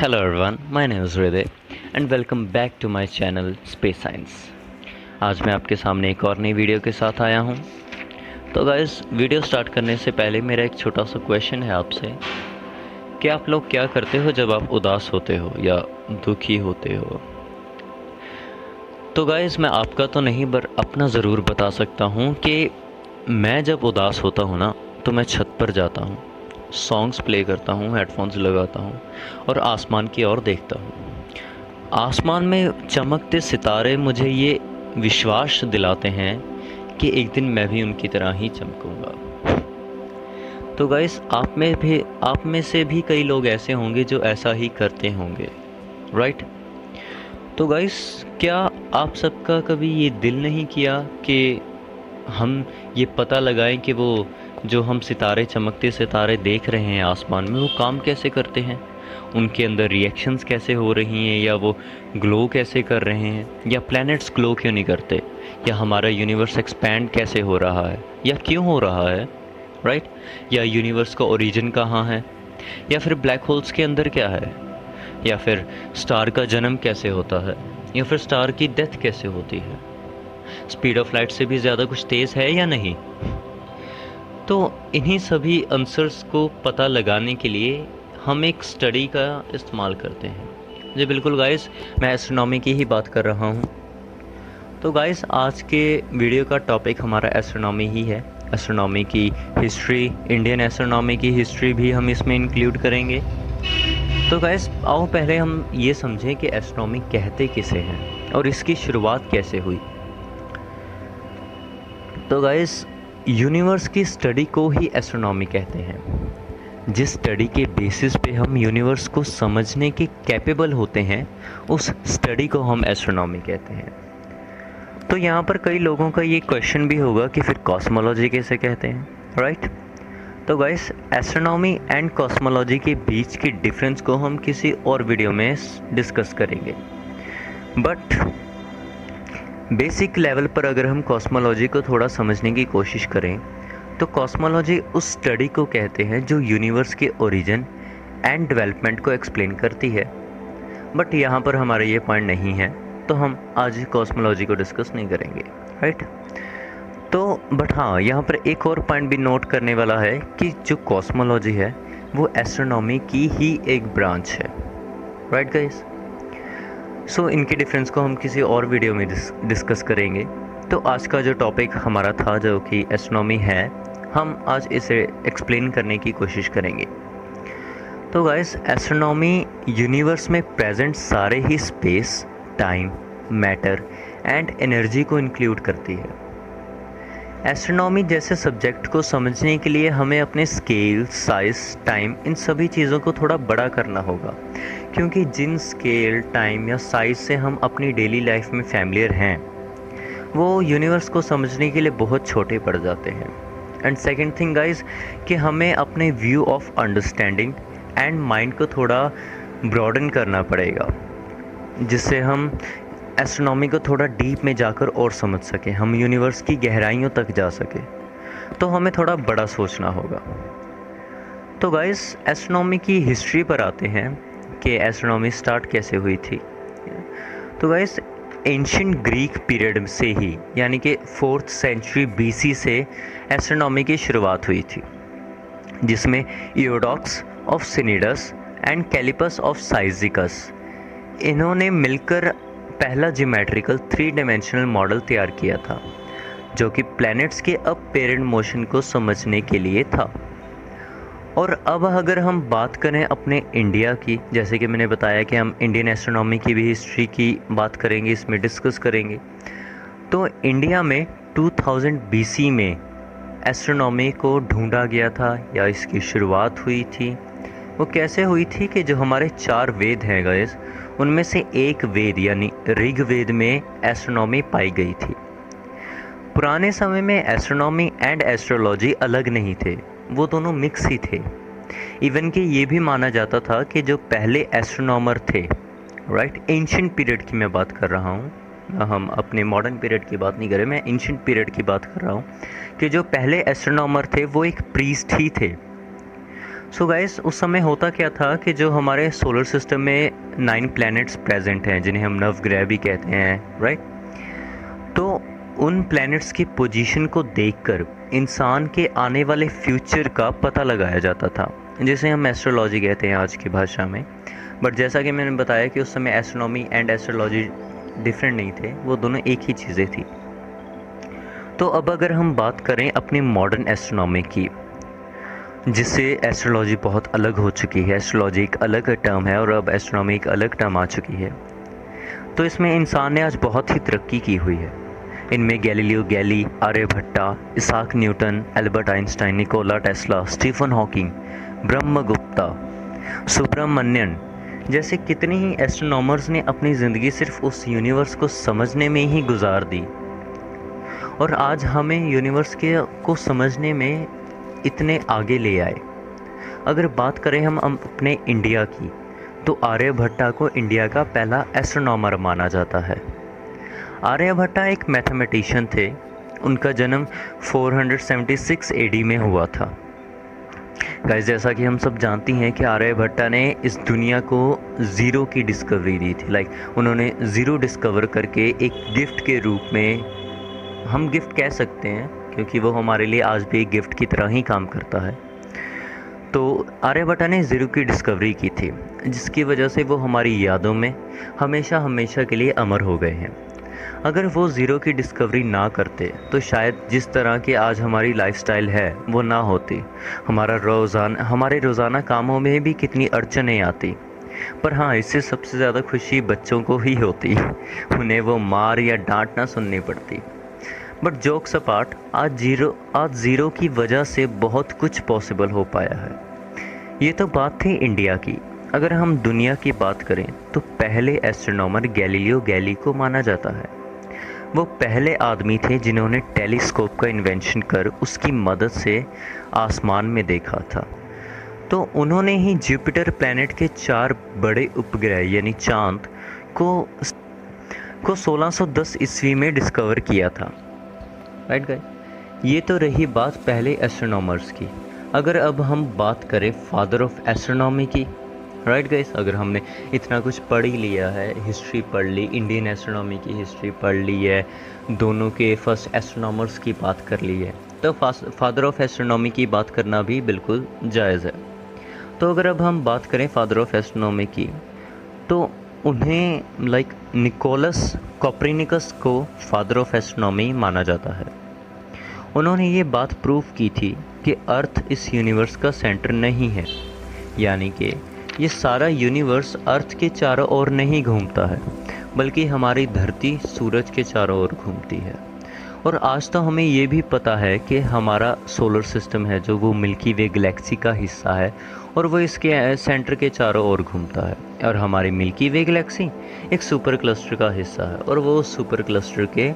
Hello everyone, my name is Hriday and welcome back to my channel Space Science। आज मैं आपके सामने एक और नई वीडियो के साथ आया हूँ। तो गाइस, वीडियो स्टार्ट करने से पहले मेरा एक छोटा सा क्वेश्चन है आपसे कि आप लोग क्या करते हो जब आप उदास होते हो या दुखी होते हो। तो गाइस, मैं आपका तो नहीं पर अपना ज़रूर बता सकता हूँ कि मैं जब उदास होता हूँ ना तो मैं छत पर जाता हूँ, सॉन्ग्स प्ले करता हूँ, हेडफोन्स लगाता हूँ और आसमान की ओर देखता हूँ। आसमान में चमकते सितारे मुझे ये विश्वास दिलाते हैं कि एक दिन मैं भी उनकी तरह ही चमकूँगा। तो गाइस, आप में से भी कई लोग ऐसे होंगे जो ऐसा ही करते होंगे, राइट। तो गाइस, क्या आप सबका कभी ये दिल नहीं किया कि हम ये पता लगाएं कि वो जो हम सितारे, चमकते सितारे देख रहे हैं आसमान में, वो काम कैसे करते हैं, उनके अंदर रिएक्शंस कैसे हो रही हैं, या वो ग्लो कैसे कर रहे हैं, या प्लैनेट्स ग्लो क्यों नहीं करते, या हमारा यूनिवर्स एक्सपैंड कैसे हो रहा है या क्यों हो रहा है, राइट। या यूनिवर्स का ओरिजिन कहाँ है, या फिर ब्लैक होल्स के अंदर क्या है, या फिर स्टार का जन्म कैसे होता है, या फिर स्टार की डेथ कैसे होती है, स्पीड ऑफ लाइट से भी ज़्यादा कुछ तेज़ है या नहीं। तो इन्हीं सभी आंसर्स को पता लगाने के लिए हम एक स्टडी का इस्तेमाल करते हैं। जी बिल्कुल गाइस, मैं एस्ट्रोनॉमी की ही बात कर रहा हूँ। तो गाइस, आज के वीडियो का टॉपिक हमारा एस्ट्रोनॉमी ही है। एस्ट्रोनॉमी की हिस्ट्री, इंडियन एस्ट्रोनॉमी की हिस्ट्री भी हम इसमें इंक्लूड करेंगे। तो गाइस, आओ पहले हम ये समझें कि एस्ट्रोनॉमी कहते किसे हैं और इसकी शुरुआत कैसे हुई। तो गाइस, यूनिवर्स की स्टडी को ही एस्ट्रोनॉमी कहते हैं। जिस स्टडी के बेसिस पे हम यूनिवर्स को समझने के कैपेबल होते हैं, उस स्टडी को हम एस्ट्रोनॉमी कहते हैं। तो यहाँ पर कई लोगों का ये क्वेश्चन भी होगा कि फिर कॉस्मोलॉजी कैसे कहते हैं, राइट। तो गाइस, एस्ट्रोनॉमी एंड कॉस्मोलॉजी के बीच की डिफरेंस को हम किसी और वीडियो में डिस्कस करेंगे। बट बेसिक लेवल पर अगर हम कॉस्मोलॉजी को थोड़ा समझने की कोशिश करें तो कॉस्मोलॉजी उस स्टडी को कहते हैं जो यूनिवर्स के ओरिजिन एंड डेवलपमेंट को एक्सप्लेन करती है। बट यहाँ पर हमारा ये पॉइंट नहीं है, तो हम आज कॉस्मोलॉजी को डिस्कस नहीं करेंगे, राइट। तो बट हाँ, यहाँ पर एक और पॉइंट भी नोट करने वाला है कि जो कॉस्मोलॉजी है वो एस्ट्रोनॉमी की ही एक ब्रांच है, राइट गाइस। सो इनके डिफरेंस को हम किसी और वीडियो में डिस्कस करेंगे। तो आज का जो टॉपिक हमारा था, जो कि एस्ट्रोनॉमी है, हम आज इसे एक्सप्लेन करने की कोशिश करेंगे। तो गाइस, एस्ट्रोनॉमी यूनिवर्स में प्रेजेंट सारे ही space, time, matter and energy को इंक्लूड करती है। एस्ट्रोनॉमी जैसे सब्जेक्ट को समझने के लिए हमें अपने स्केल, साइज, टाइम, इन सभी चीज़ों को थोड़ा बड़ा करना होगा, क्योंकि जिन स्केल, टाइम या साइज से हम अपनी डेली लाइफ में फैमिलियर हैं, वो यूनिवर्स को समझने के लिए बहुत छोटे पड़ जाते हैं। एंड सेकंड थिंग गाइस, कि हमें अपने view of understanding and mind को थोड़ा ब्रॉडन करना पड़ेगा, जिससे हम एस्ट्रोनॉमी को थोड़ा डीप में जाकर और समझ सकें, हम यूनिवर्स की गहराइयों तक जा सकें। तो हमें थोड़ा बड़ा सोचना होगा। तो गाइस, एस्ट्रोनॉमी की हिस्ट्री पर आते हैं कि एस्ट्रोनॉमी स्टार्ट कैसे हुई थी। तो गाइस, एंशिएंट ग्रीक पीरियड से ही, यानी कि 4th सेंचुरी BC से एस्ट्रोनॉमी की शुरुआत हुई थी, जिसमें इयोडोक्स ऑफ सिनिडस एंड कैलिपस ऑफ साइजिकस, इन्होंने मिलकर पहला ज्योमेट्रिकल 3 डायमेंशनल मॉडल तैयार किया था, जो कि प्लैनेट्स के अपपेरेंट मोशन को समझने के लिए था। और अब अगर हम बात करें अपने इंडिया की, जैसे कि मैंने बताया कि हम इंडियन एस्ट्रोनॉमी की भी हिस्ट्री की बात करेंगे, इसमें डिस्कस करेंगे। तो इंडिया में 2000 BC में एस्ट्रोनॉमी को ढूंढा गया था, या इसकी शुरुआत हुई थी। वो कैसे हुई थी कि जो हमारे 4 वेद हैं गाइस, उनमें से एक वेद यानी ऋग्वेद में एस्ट्रोनॉमी पाई गई थी। पुराने समय में एस्ट्रोनॉमी एंड एस्ट्रोलॉजी अलग नहीं थे, वो दोनों मिक्स ही थे। इवन कि ये भी माना जाता था कि जो पहले एस्ट्रोनॉमर थे, राइट, एंशिएंट पीरियड की मैं बात कर रहा हूँ, हम अपने मॉडर्न पीरियड की बात नहीं कर रहे, मैं एंशिएंट पीरियड की बात कर रहा हूँ, कि जो पहले एस्ट्रोनॉमर थे वो एक प्रीस्ट ही थे। सो गाइस, उस समय होता क्या था कि जो हमारे सोलर सिस्टम में 9 प्लैनेट्स प्रेजेंट हैं, जिन्हें हम नवग्रह भी कहते हैं, राइट। तो उन प्लैनेट्स की पोजीशन को देखकर इंसान के आने वाले फ्यूचर का पता लगाया जाता था, जिसे हम एस्ट्रोलॉजी कहते हैं आज की भाषा में। बट जैसा कि मैंने बताया कि उस समय एस्ट्रोनॉमी एंड एस्ट्रोलॉजी डिफरेंट नहीं थे, वो दोनों एक ही चीज़ें थी। तो अब अगर हम बात करें अपनी मॉडर्न एस्ट्रोनॉमी की, जिससे एस्ट्रोलॉजी बहुत अलग हो चुकी है, एस्ट्रोलॉजी एक अलग टर्म है और अब एस्ट्रोनॉमी एक अलग टर्म आ चुकी है, तो इसमें इंसान ने आज बहुत ही तरक्की की हुई है। इनमें Galileo Galilei, Aryabhatta, Isaac Newton, Albert Einstein, Nikola Tesla, Stephen Hawking, Brahmagupta, Subramanian जैसे कितने ही एस्ट्रोनॉमर्स ने अपनी ज़िंदगी सिर्फ उस यूनिवर्स को समझने में ही गुजार दी, और आज हमें यूनिवर्स को समझने में इतने आगे ले आए। अगर बात करें हम अपने इंडिया की, तो आर्यभट्टा को इंडिया का पहला एस्ट्रोनॉमर माना जाता है। आर्यभट्टा एक मैथमेटिशियन थे। उनका जन्म 476 एडी में हुआ था। गाइस, जैसा कि हम सब जानती हैं कि आर्यभट्टा ने इस दुनिया को ज़ीरो की डिस्कवरी दी थी। उन्होंने ज़ीरो डिस्कवर करके एक गिफ्ट के रूप में, हम गिफ्ट कह सकते हैं क्योंकि वो हमारे लिए आज भी एक गिफ्ट की तरह ही काम करता है। तो आर्यभट्टा ने ज़ीरो की डिस्कवरी की थी, जिसकी वजह से वो हमारी यादों में हमेशा हमेशा के लिए अमर हो गए हैं। अगर वो ज़ीरो की डिस्कवरी ना करते तो शायद जिस तरह की आज हमारी लाइफस्टाइल है वो ना होती। हमारे रोज़ाना कामों में भी कितनी अड़चनें आती। पर हाँ, इससे सबसे ज़्यादा खुशी बच्चों को ही होती, उन्हें वो मार या डांट ना सुननी पड़ती। बट जोक्स अपार्ट, आज ज़ीरो की वजह से बहुत कुछ पॉसिबल हो पाया है। ये तो बात थी इंडिया की। अगर हम दुनिया की बात करें तो पहले एस्ट्रोनॉमर गैलीलियो गैली को माना जाता है। वो पहले आदमी थे जिन्होंने टेलीस्कोप का इन्वेंशन कर उसकी मदद से आसमान में देखा था। तो उन्होंने ही जुपिटर प्लैनेट के 4 बड़े उपग्रह यानी चांद को 1610 ईस्वी में डिस्कवर किया था। राइट गाइस, ये तो रही बात पहले एस्ट्रोनॉमर्स की। अगर अब हम बात करें फादर ऑफ एस्ट्रोनॉमी की, राइट गाइस, अगर हमने इतना कुछ पढ़ ही लिया है, हिस्ट्री पढ़ ली, इंडियन एस्ट्रोनॉमी की हिस्ट्री पढ़ ली है, दोनों के फर्स्ट एस्ट्रोनॉमर्स की बात कर ली है, तो फादर ऑफ एस्ट्रोनॉमी की बात करना भी बिल्कुल जायज़ है। तो अगर अब हम बात करें फादर ऑफ एस्ट्रोनॉमी की, तो उन्हें निकोलस कोपरनिकस को फादर ऑफ एस्ट्रोनॉमी माना जाता है। उन्होंने ये बात प्रूव की थी कि अर्थ इस यूनिवर्स का सेंटर नहीं है, यानी कि ये सारा यूनिवर्स अर्थ के चारों ओर नहीं घूमता है, बल्कि हमारी धरती सूरज के चारों ओर घूमती है। और आज तो हमें ये भी पता है कि हमारा सोलर सिस्टम है जो वो मिल्की वे गैलेक्सी का हिस्सा है और वो इसके सेंटर के चारों ओर घूमता है। और हमारी मिल्की वे गैलेक्सी एक सुपर क्लस्टर का हिस्सा है और वो सुपर क्लस्टर के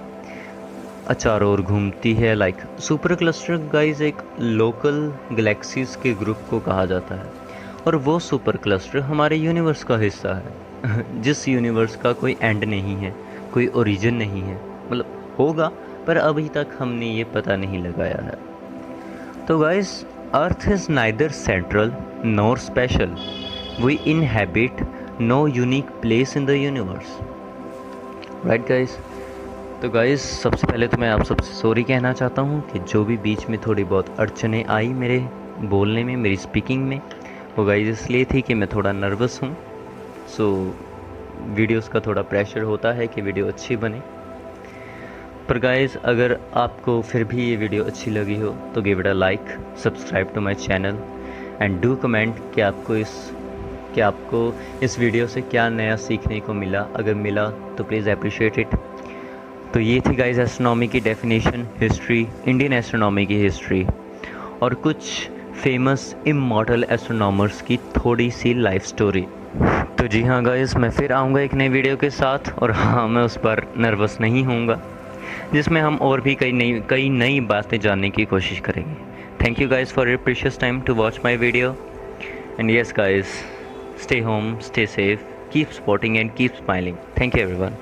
चारों ओर घूमती है। सुपर क्लस्टर गाइज एक लोकल गैलेक्सीज़ के ग्रुप को कहा जाता है और वो सुपर क्लस्टर हमारे यूनिवर्स का हिस्सा है, जिस यूनिवर्स का कोई एंड नहीं है, कोई ओरिजिन नहीं है। होगा, पर अभी तक हमने ये पता नहीं लगाया है। तो guys, earth is neither central nor special, we inhabit no unique place in the universe. Right guys, तो गाइज सबसे पहले तो मैं आप सबसे सॉरी कहना चाहता हूँ कि जो भी बीच में थोड़ी बहुत अड़चनें आई मेरे बोलने में, मेरी स्पीकिंग में, वो गाइज इसलिए थी कि मैं थोड़ा नर्वस हूँ। सो वीडियोस का थोड़ा प्रेशर होता है कि वीडियो अच्छी बने। पर गाइज, अगर आपको फिर भी ये वीडियो अच्छी लगी हो तो give it a like, subscribe to my channel and do comment कि आपको इस वीडियो से क्या नया सीखने को मिला। अगर मिला तो प्लीज़ अप्रिशिएट इट। तो ये थी गाइज एस्ट्रोनॉमी की डेफिनेशन, हिस्ट्री, इंडियन एस्ट्रोनॉमी की हिस्ट्री और कुछ फेमस इमॉर्टल एस्ट्रोनॉमर्स की थोड़ी सी लाइफ स्टोरी। तो जी हाँ गाइज, मैं फिर आऊँगा एक नई वीडियो के साथ, और हाँ, मैं उस पर नर्वस नहीं होऊंगा, जिसमें हम और भी कई नई बातें जानने की कोशिश करेंगे। Thank you guys for your precious time to watch my video and yes guys, stay home, stay safe, keep sporting and keep smiling. Thank you everyone.